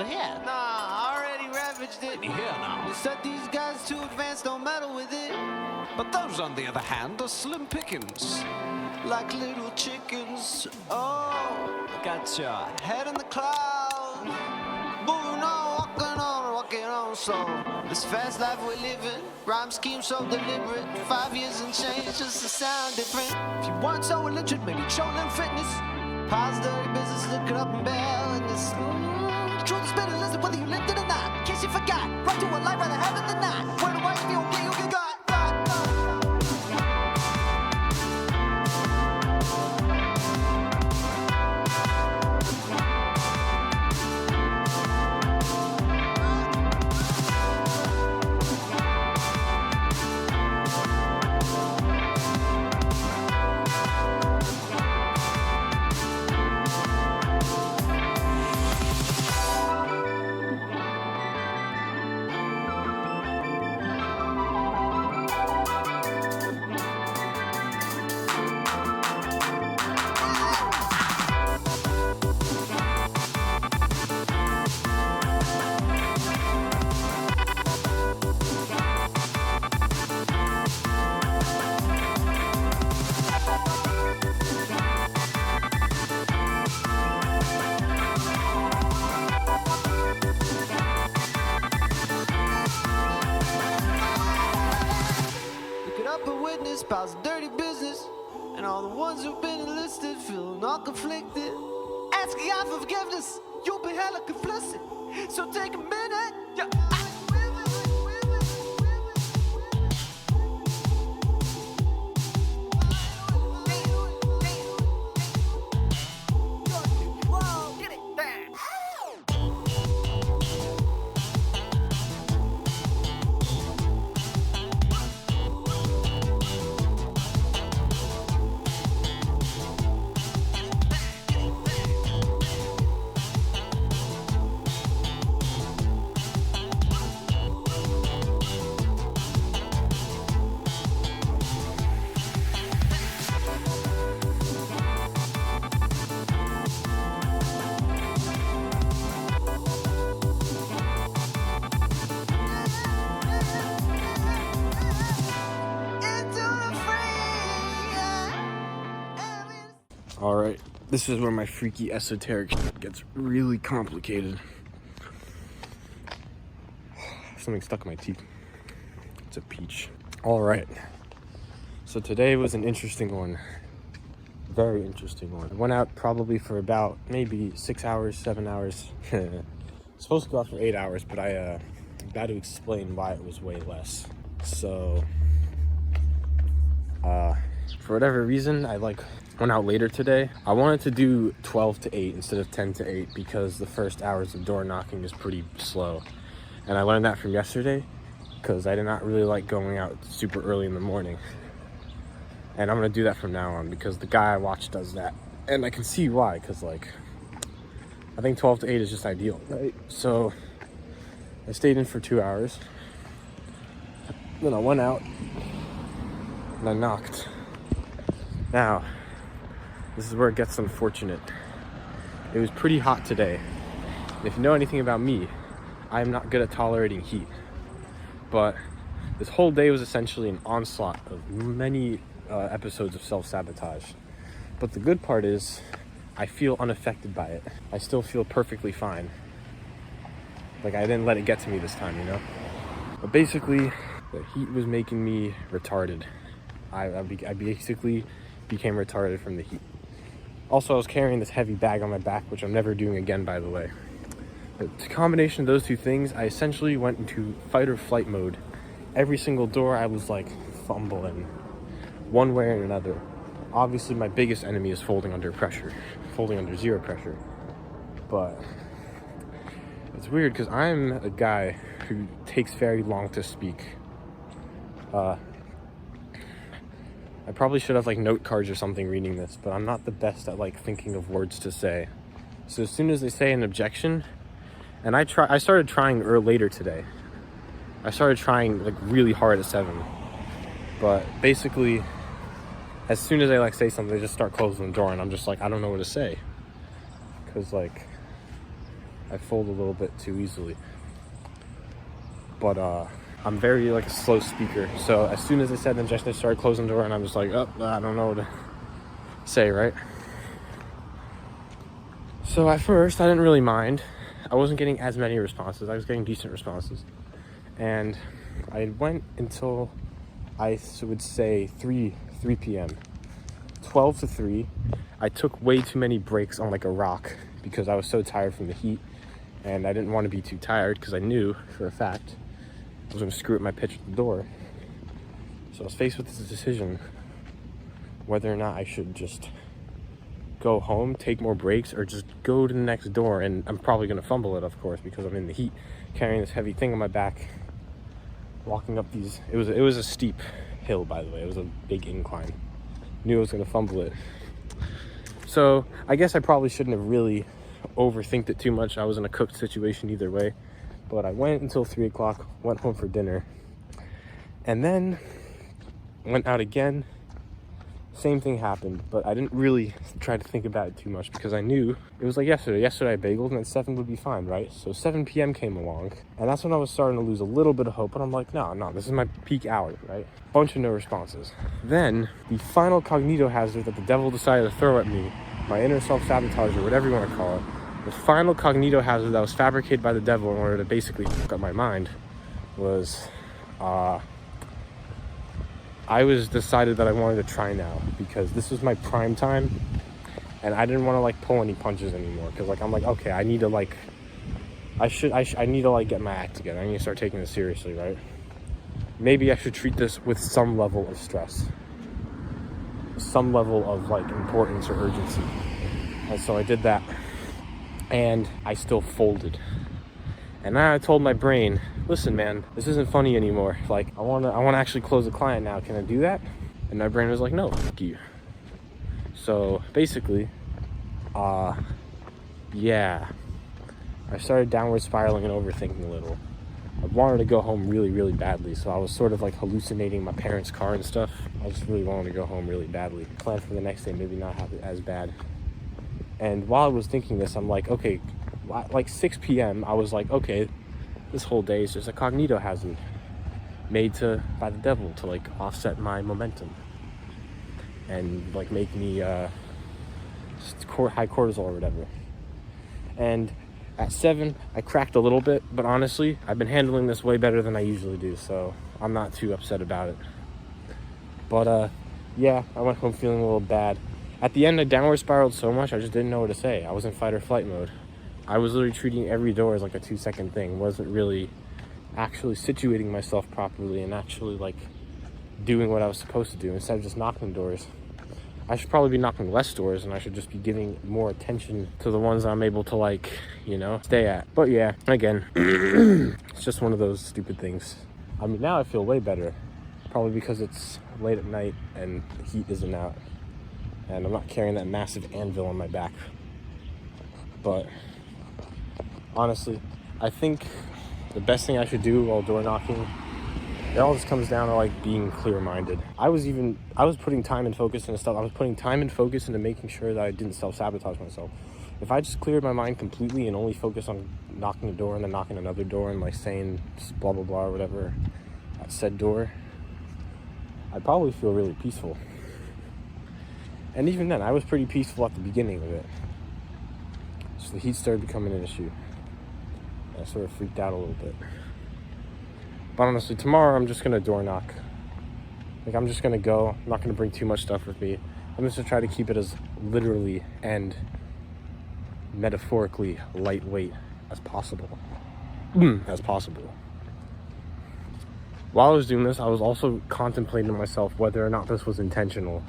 over here. Nah, already ravaged it. Here now. You said these guys too advanced, don't meddle with it. But those, on the other hand, are slim pickings. Like little chickens. Oh, got your head in the clouds. Moving on, walking on. So this fast life we're living, rhyme scheme so deliberate. 5 years and change just to sound different. If you weren't so electric, maybe show them fitness. Pause dirty business, look it up and bail in this. Truth is better, listen whether you lived it or not. In case you forgot, right to a life, rather have it than not. Where the right feel, okay, you get got. Spouse dirty business, and all the ones who've been enlisted feeling all conflicted. Asking God for forgiveness, you've been hella complicit. So take a minute. Yeah. All right, this is where my freaky esoteric shit gets really complicated. Something stuck in my teeth. It's a peach. All right, so today was an interesting one. Very interesting one. I went out probably for about maybe 6 hours, 7 hours. Supposed to go out for 8 hours, but I got to explain why it was way less. So, for whatever reason, I went out later today. I wanted to do 12 to 8 instead of 10 to 8 because the first hours of door knocking is pretty slow. And I learned that from yesterday because I did not really like going out super early in the morning. And I'm gonna do that from now on because the guy I watch does that. And I can see why, because I think 12 to 8 is just ideal, right? So I stayed in for 2 hours. Then I went out and I knocked. Now, this is where it gets unfortunate. It was pretty hot today. And if you know anything about me, I'm not good at tolerating heat. But this whole day was essentially an onslaught of many episodes of self-sabotage. But the good part is, I feel unaffected by it. I still feel perfectly fine. I didn't let it get to me this time, you know? But basically, the heat was making me retarded. I basically became retarded from the heat. Also, I was carrying this heavy bag on my back, which I'm never doing again, by the way. But the combination of those two things, I essentially went into fight or flight mode. Every single door, I was fumbling one way or another. Obviously, my biggest enemy is folding under pressure, folding under zero pressure. But it's weird because I'm a guy who takes very long to speak. I probably should have note cards or something reading this, but I'm not the best at thinking of words to say. So as soon as they say an objection, and I started trying later today. I started trying really hard at 7, but basically, as soon as they say something, they just start closing the door, and I'm just I don't know what to say, because I fold a little bit too easily. But I'm very like a slow speaker. So as soon as I said injection, I started closing the door, and I'm just like, oh, I don't know what to say, right? So at first, I didn't really mind. I wasn't getting as many responses. I was getting decent responses. And I went until I would say 3 p.m. 12 to 3. I took way too many breaks on like a rock because I was so tired from the heat, and I didn't want to be too tired because I knew for a fact I was going to screw up my pitch at the door. So I was faced with this decision whether or not I should just go home, take more breaks, or just go to the next door. And I'm probably going to fumble it, of course, because I'm in the heat, carrying this heavy thing on my back, walking up these. It was a steep hill, by the way. It was a big incline. Knew I was going to fumble it. So I guess I probably shouldn't have really overthinked it too much. I was in a cooked situation either way. But I went until 3 o'clock, went home for dinner, and then went out again. Same thing happened, but I didn't really try to think about it too much because I knew it was like yesterday. Yesterday I bageled, and at 7 would be fine, right? So 7 p.m. came along, and that's when I was starting to lose a little bit of hope. But I'm like, no, this is my peak hour, right? Bunch of no responses. Then the final cognito hazard that the devil decided to throw at me, my inner self-sabotage, or whatever you want to call it, the final cognito hazard that was fabricated by the devil in order to basically fuck up my mind was I was decided that I wanted to try now because this was my prime time, and I didn't want to like pull any punches anymore because like I'm like, okay, I need to like I need to like get my act together. I need to start taking this seriously, right? Maybe I should treat this with some level of stress, some level of like importance or urgency. And so I did that, and I still folded. And then I told my brain, listen, man, this isn't funny anymore. Like, I want to actually close a client now. Can I do that? And my brain was like, no, fuck you. So basically, yeah, I started downward spiraling and overthinking a little. I wanted to go home really, really badly. So I was sort of like hallucinating my parents' car and stuff. I just really wanted to go home really badly. Plan for the next day, maybe not have it as bad. And while I was thinking this, I'm like, okay, like 6 p.m., I was like, okay, this whole day is just a cognito hazard made by the devil to like offset my momentum and like make me high cortisol or whatever. And at 7, I cracked a little bit, but honestly, I've been handling this way better than I usually do, so I'm not too upset about it. But yeah, I went home feeling a little bad. At the end, I downward spiraled so much I just didn't know what to say. I was in fight or flight mode. I was literally treating every door as like a 2-second thing. Wasn't really actually situating myself properly and actually like doing what I was supposed to do. Instead of just knocking doors, I should probably be knocking less doors, and I should just be giving more attention to the ones I'm able to like, you know, stay at. But yeah, again, it's just one of those stupid things. I mean, now I feel way better, probably because it's late at night and the heat isn't out, and I'm not carrying that massive anvil on my back. But honestly, I think the best thing I should do while door knocking, it all just comes down to like being clear-minded. I was putting time and focus into stuff. I was putting time and focus into making sure that I didn't self-sabotage myself. If I just cleared my mind completely and only focused on knocking a door and then knocking another door and like saying blah blah blah or whatever at said door, I'd probably feel really peaceful. And even then, I was pretty peaceful at the beginning of it. So the heat started becoming an issue. I sort of freaked out a little bit. But honestly, tomorrow I'm just gonna door knock. Like, I'm just gonna go. I'm not gonna bring too much stuff with me. I'm just gonna try to keep it as literally and metaphorically lightweight as possible. While I was doing this, I was also contemplating to myself whether or not this was intentional.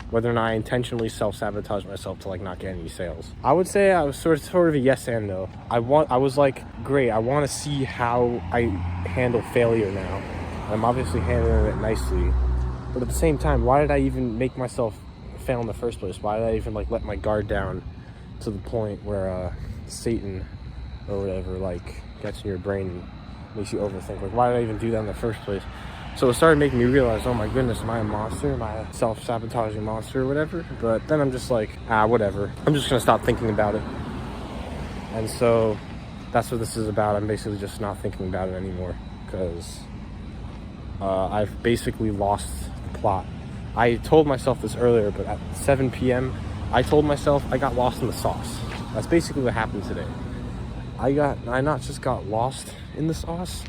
Whether or not I intentionally self-sabotage myself to like not get any sales. I would say I was sort of a yes and no. I was like, great, I want to see how I handle failure now. I'm obviously handling it nicely, but at the same time, why did I even make myself fail in the first place? Why did I even like let my guard down to the point where Satan or whatever like gets in your brain and makes you overthink? Like, why did I even do that in the first place? So it started making me realize, oh my goodness, am I a monster? Am I a self-sabotaging monster or whatever? But then I'm just like, whatever. I'm just gonna stop thinking about it. And so that's what this is about. I'm basically just not thinking about it anymore because I've basically lost the plot. I told myself this earlier, but at 7 p.m., I told myself I got lost in the sauce. That's basically what happened today. I not just got lost in the sauce,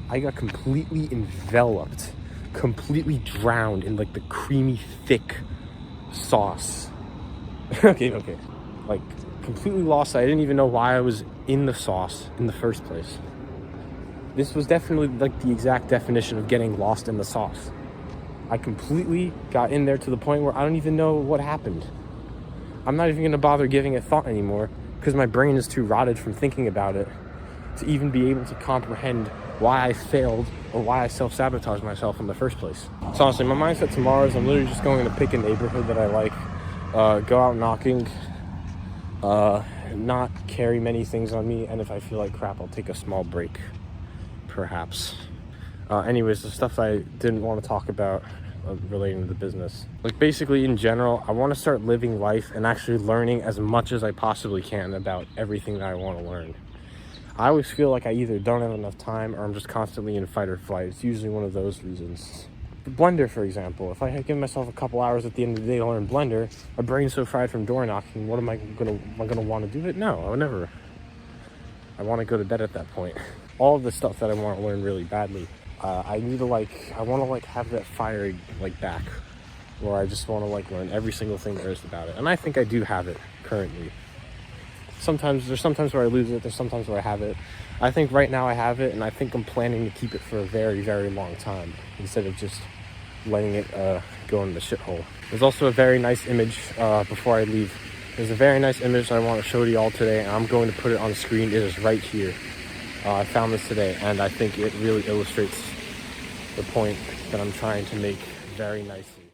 I got completely enveloped, completely drowned in like the creamy, thick sauce. okay. Like, completely lost. I didn't even know why I was in the sauce in the first place. This was definitely like the exact definition of getting lost in the sauce. I completely got in there to the point where I don't even know what happened. I'm not even going to bother giving it thought anymore because my brain is too rotted from thinking about it to even be able to comprehend why I failed or why I self-sabotaged myself in the first place. So honestly, my mindset tomorrow is I'm literally just going to pick a neighborhood that I like, go out knocking, not carry many things on me, and if I feel like crap, I'll take a small break, perhaps. Anyways, the stuff I didn't want to talk about relating to the business. Like, basically, in general, I want to start living life and actually learning as much as I possibly can about everything that I want to learn. I always feel like I either don't have enough time or I'm just constantly in fight or flight. It's usually one of those reasons. Blender, for example. If I had given myself a couple hours at the end of the day to learn Blender, my brain's so fried from door knocking, what am I gonna want to do it? No, I would never. I want to go to bed at that point. All of the stuff that I want to learn really badly, I want to have that fire back, where I just want to learn every single thing there is about it. And I think I do have it currently. There's sometimes where I lose it, there's sometimes where I have it. I think right now I have it, and I think I'm planning to keep it for a very, very long time instead of just letting it go in the shithole. There's also a very nice image before I leave. There's a very nice image I want to show to y'all today, and I'm going to put it on the screen. It is right here. I found this today, and I think it really illustrates the point that I'm trying to make very nicely.